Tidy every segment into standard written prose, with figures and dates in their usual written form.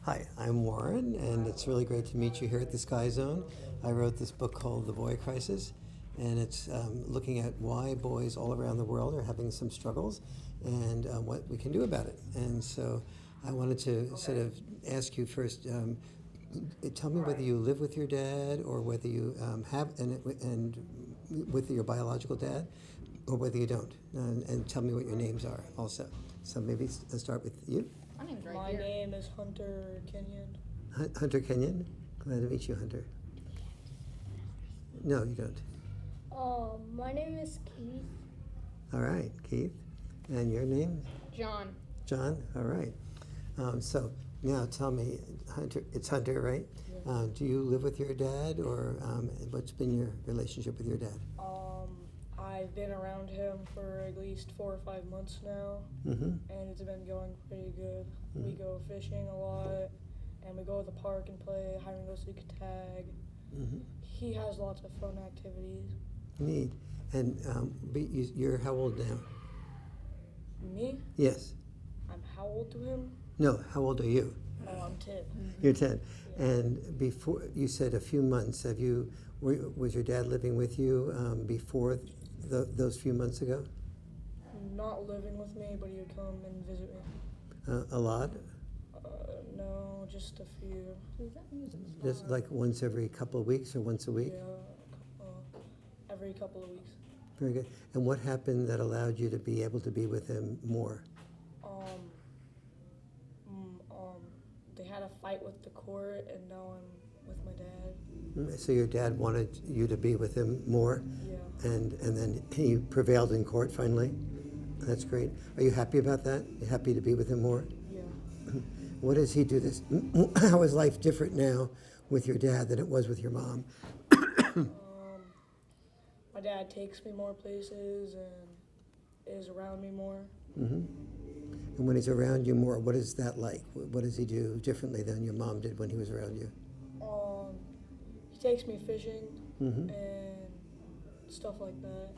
Hi, I'm Warren, and it's really great to meet you here at the Sky Zone. I wrote this book called The Boy Crisis, and it's looking at why boys all around the world are having some struggles and what we can do about it. And so I wanted to sort of ask you first, tell me whether you live with your dad or whether you have, and with your biological dad, or whether you don't. And tell me what your names are also. So maybe let's start with you. My name is Hunter Kenyon. Hunter Kenyon? Glad to meet you, Hunter. No, you don't. My name is Keith. All right, Keith. And your name? John. John? All right. So now tell me, Hunter, it's Hunter, right? Yeah. Do you live with your dad, or what's been your relationship with your dad? I've been around him for at least 4 or 5 months now, Mm-hmm. and it's been going pretty good. Mm-hmm. We go fishing a lot, and we go to the park and play hide and go seek tag. Mm-hmm. He has lots of fun activities. Neat. And you're how old now? Me? Yes. I'm how old to him? No, how old are you? Oh, I'm 10. You're 10. Yeah. And before, you said a few months. Was your dad living with you before those few months ago? Not living with me, but he would come and visit me. A lot? No, just a few. Just like once every couple of weeks or once a week? Yeah, every couple of weeks. Very good. And what happened that allowed you to be able to be with him more? They had a fight with the court, and now I'm with my dad. So your dad wanted you to be with him more? Yeah. And then he prevailed in court finally? That's great. Are you happy about that? You happy to be with him more? Yeah. What does he do this? How is life different now with your dad than it was with your mom? My dad takes me more places and is around me more. Mm-hmm. And when he's around you more, what is that like? What does he do differently than your mom did when he was around you? He takes me fishing Mm-hmm. and stuff like that.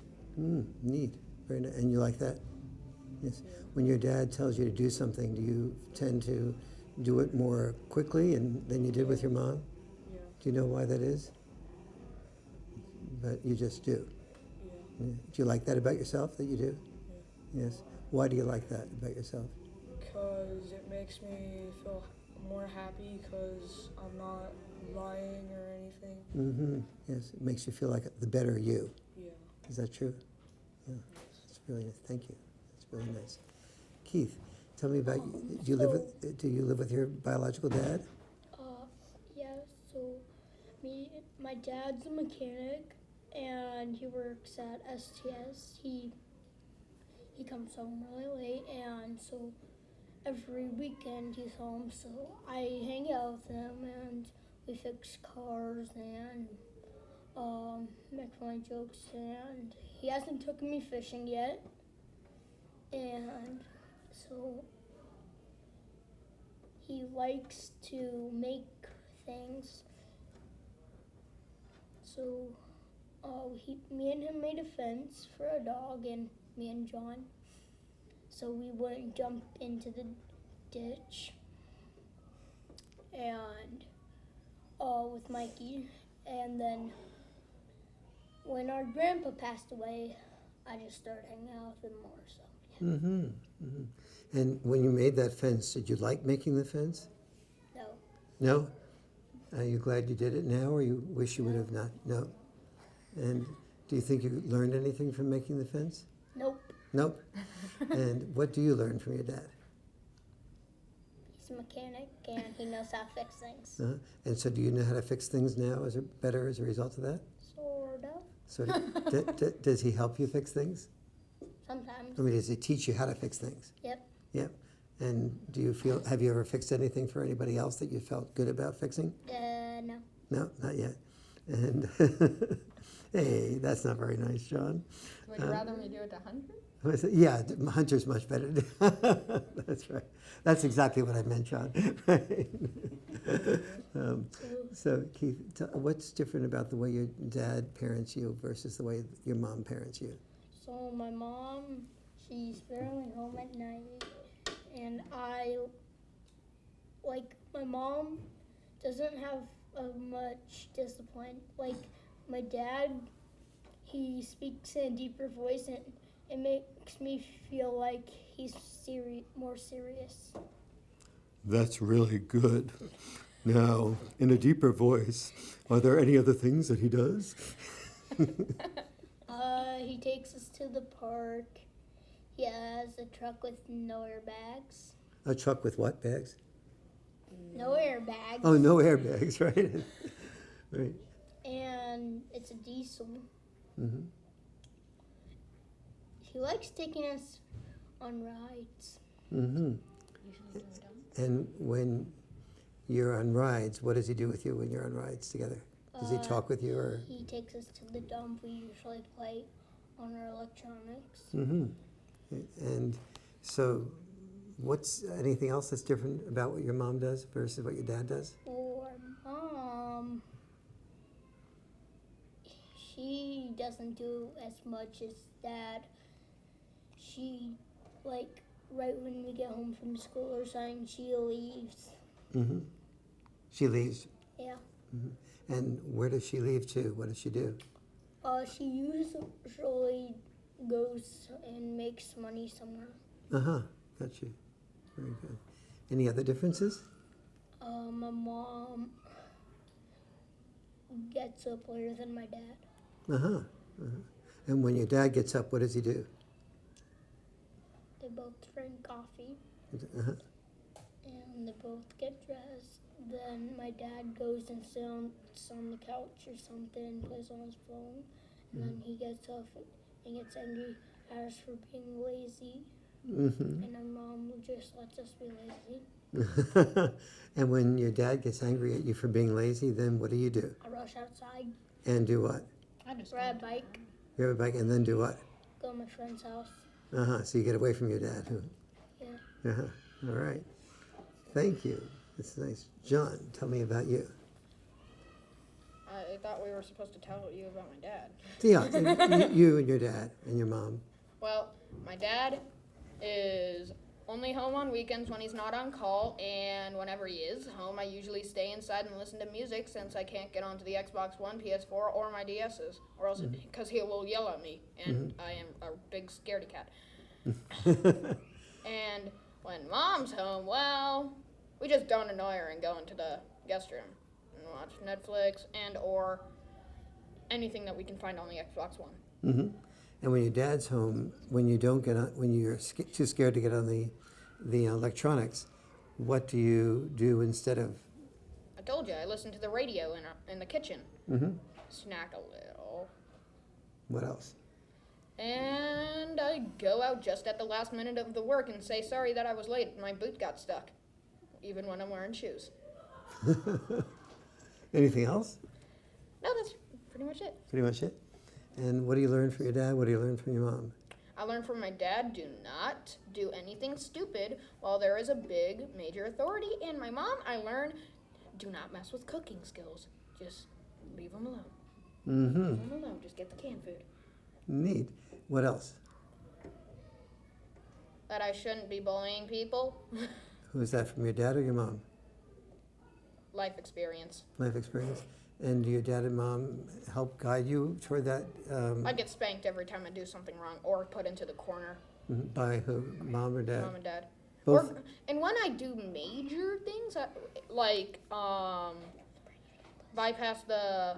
Neat. Very nice. And you like that? Yes. Yeah. When your dad tells you to do something, do you tend to do it more quickly than you did with your mom? Yeah. Do you know why that is? But you just do. Yeah. Yeah. Do you like that about yourself, that you do? Yeah. Yes. Why do you like that about yourself? Because it makes me feel more happy because I'm not lying or anything. Mm-hmm. Yes. It makes you feel like the better you. Yeah. Is that true? Yeah. That's really nice. Thank you. That's really nice. Keith, tell me about you. Do you live with your biological dad? Yeah, so my dad's a mechanic, and he works at STS. He comes home really late, and so every weekend he's home, so I hang out with him, and we fix cars and make funny jokes, and he hasn't taken me fishing yet, and so he likes to make things. So me and him made a fence for a dog, and me and John, so we wouldn't jump into the ditch. And with Mikey, and then when our grandpa passed away, I just started hanging out with him more. So. Yeah. Mm-hmm. Mm-hmm. And when you made that fence, did you like making the fence? No. No? Are you glad you did it now, or you wish you would have not? No. And do you think you learned anything from making the fence? Nope. Nope. And what do you learn from your dad? He's a mechanic, and he knows how to fix things. And so do you know how to fix things now better as a result of that? Sort of. So does he help you fix things? Sometimes. I mean, does he teach you how to fix things? Yep. Yep. And have you ever fixed anything for anybody else that you felt good about fixing? No. No, not yet. And hey, that's not very nice, John. Would you rather me do it to Hunter? Yeah, Hunter's much better. That's right. That's exactly what I meant, John. Right. So, Keith, what's different about the way your dad parents you versus the way your mom parents you? So my mom, she's barely home at night, and I like my mom doesn't have much discipline. Like my dad, he speaks in a deeper voice, and it makes me feel like he's more serious. That's really good. Now, in a deeper voice, are there any other things that he does? He takes us to the park. He has a truck with no airbags. A truck with what bags? No airbags. Oh, no airbags, right? Right. And it's a diesel. Mm-hmm. He likes taking us on rides. Mm-hmm. And when you're on rides, what does he do with you when you're on rides together? Does he talk with you, or? He takes us to the dump. We usually play on our electronics. Mm-hmm. And so, what's anything else that's different about what your mom does versus what your dad does? Or mom, she doesn't do as much as dad. She, like, right when we get home from school or something, she leaves. Mm-hmm. She leaves. Yeah. Mm-hmm. And where does she leave to? What does she do? She usually goes and makes money somewhere. Uh-huh. Got you. Very good. Any other differences? My mom gets up later than my dad. Uh-huh. Uh-huh. And when your dad gets up, what does he do? They both drink coffee. Uh-huh. And they both get dressed. Then my dad goes and sits on the couch or something, plays on his phone. And then he gets up and gets angry at us for being lazy. Mm-hmm. And my mom just lets us be lazy. And when your dad gets angry at you for being lazy, then what do? I rush outside, And do what? I just ride a bike, You have a bike, and then do what? go to my friend's house. Uh-huh. So you get away from your dad. Huh? Yeah. Uh-huh. All right. Thank you. That's nice. John, tell me about you. I thought we were supposed to tell you about my dad. Yeah, and you and your dad and your mom. Well, my dad is only home on weekends when he's not on call, and whenever he is home, I usually stay inside and listen to music since I can't get onto the Xbox One, PS4, or my DS's, or else because he will yell at me, and I am a big scaredy cat. And when Mom's home, well, we just don't annoy her and go into the guest room and watch Netflix and or anything that we can find on the Xbox One. Mm-hmm. And when your dad's home, when you don't get on, when you're too scared to get on the electronics, what do you do instead of? I told you, I listen to the radio in the kitchen. Mm-hmm. Snack a little. What else? And I go out just at the last minute of the work and say sorry that I was late. My boot got stuck, even when I'm wearing shoes. Anything else? No, that's pretty much it. Pretty much it. And what do you learn from your dad? What do you learn from your mom? I learned from my dad, do not do anything stupid while there is a big major authority. And my mom, I learned, do not mess with cooking skills. Just leave them alone. Mm-hmm. Leave them alone. Just get the canned food. Neat. What else? That I shouldn't be bullying people. Who's that, from your dad or your mom? Life experience. Life experience. And do your dad and mom help guide you toward that? I get spanked every time I do something wrong or put into the corner. By who? Mom or dad? Mom and dad. Both? Or, and when I do major things, like bypass the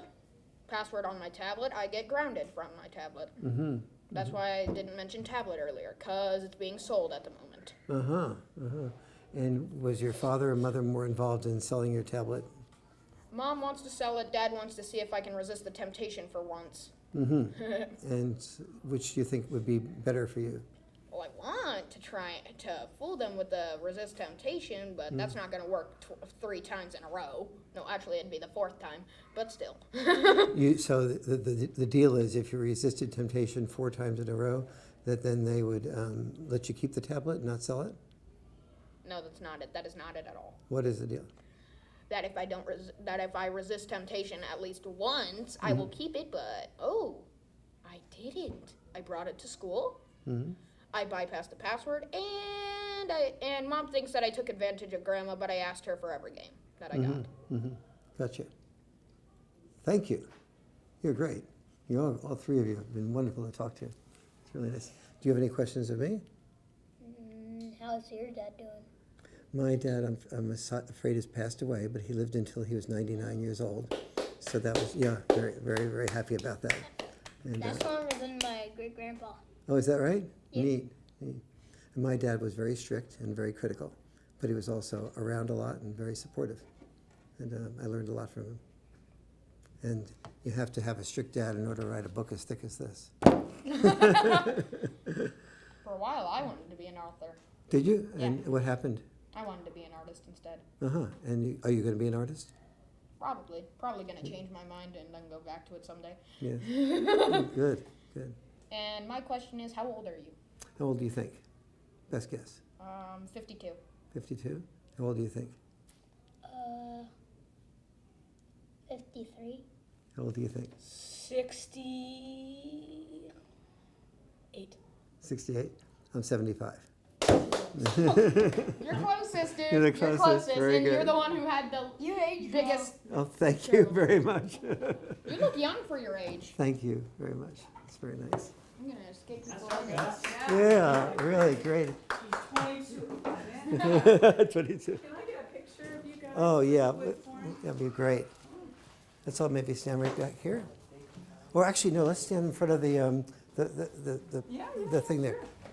password on my tablet, I get grounded from my tablet. Mm-hmm. That's why I didn't mention tablet earlier, because it's being sold at the moment. Uh-huh. Uh-huh. And was your father or mother more involved in selling your tablet? Mom wants to sell it. Dad wants to see if I can resist the temptation for once. Mm-hmm. And which do you think would be better for you? Well, I want to try to fool them with the resist temptation, but that's not going to work 3 times in a row. No, actually, it'd be the 4th time, but still. So the deal is, if you resisted temptation 4 times in a row, that then they would let you keep the tablet and not sell it? No, that's not it. That is not it at all. What is the deal? That if I resist temptation at least once, I will keep it. But I didn't. I brought it to school. Mm-hmm. I bypassed the password, and and Mom thinks that I took advantage of Grandma, but I asked her for every game that I got. Gotcha. Thank you. You're great. All three of you have been wonderful to talk to. It's really nice. Do you have any questions of me? How's your dad doing? My dad, I'm afraid, has passed away, but he lived until he was 99 years old. So that was, very, very, very happy about that. And, That's longer than my great-grandpa. oh, is that right? Yep. Neat. And my dad was very strict and very critical, but he was also around a lot and very supportive. And I learned a lot from him. And you have to have a strict dad in order to write a book as thick as this. For a while, I wanted to be an author. Did you? Yeah. And what happened? I wanted to be an artist instead. And are you going to be an artist? Probably going to change my mind and then go back to it someday. Yes. Good. And my question is, how old are you? How old do you think? Best guess. 52. 52? How old do you think? 53. How old do you think? 68. 68? I'm 75. You're closest, dude. You're the closest. Very and good. you're the one who had the biggest. Oh, thank you very much. You look young for your age. Thank you very much. It's very nice. I'm gonna escape people. Yeah, really great. He's 22. 22. Can I get a picture of you guys? Oh, yeah, that'd be great. Let's all maybe stand right back here. Or actually, no, let's stand in front of the thing there.